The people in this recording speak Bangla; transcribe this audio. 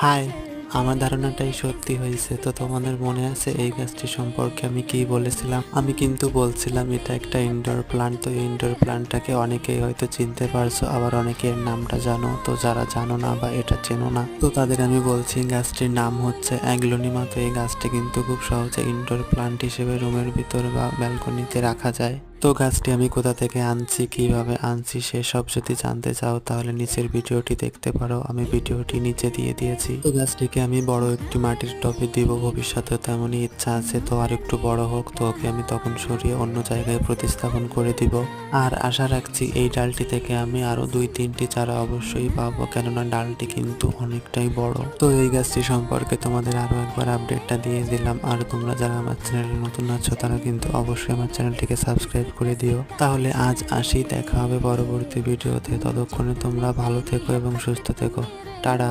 হাই, আমার ধারণাটাই সত্যি হয়েছে। তো তোমাদের মনে আছে এই গাছটি সম্পর্কে আমি কি বলেছিলাম? আমি কিন্তু বলছিলাম এটা একটা ইনডোর প্লান্ট। তো এই ইনডোর প্লান্টটাকে অনেকেই হয়তো চিনতে পারছো, আবার অনেকের নামটা জানো। তো যারা জানো না বা এটা চেনো না, তো তাদের আমি বলছি গাছটির নাম হচ্ছে অ্যাগলোনিমা। তো এই গাছটি কিন্তু খুব সহজে ইনডোর প্লান্ট হিসেবে রুমের ভিতর বা ব্যালকনিতে রাখা যায়। তো গাছটি আমি কোথা থেকে আনছি, কিভাবে আনছি সেসব যদি জানতে চাও তাহলে নিচের ভিডিওটি দেখতে পারো, আমি ভিডিওটি নিচে দিয়ে দিয়েছি। তো গাছটিকে আমি বড় একটি মাটির টবে দিব, ভবিষ্যতে তেমনই ইচ্ছা আছে। তো আর একটু বড় হোক, তো ওকে আমি তখন সরিয়ে অন্য জায়গায় প্রতিস্থাপন করে দিব। আর আশা রাখছি এই ডালটি থেকে আমি আরো 2-3টি চারা অবশ্যই পাবো, কেননা ডালটি কিন্তু অনেকটাই বড়। তো এই গাছটি সম্পর্কে তোমাদের আরো একবার আপডেটটা দিয়ে দিলাম। আর তোমরা যারা আমার চ্যানেলে নতুন আছো তারা কিন্তু অবশ্যই আমার চ্যানেলটিকে সাবস্ক্রাইব করে দিও। তাহলে আজ আসি, দেখা হবে পরবর্তী ভিডিওতে। ততক্ষণে তোমরা ভালো থেকো এবং সুস্থ থেকো। টাটা।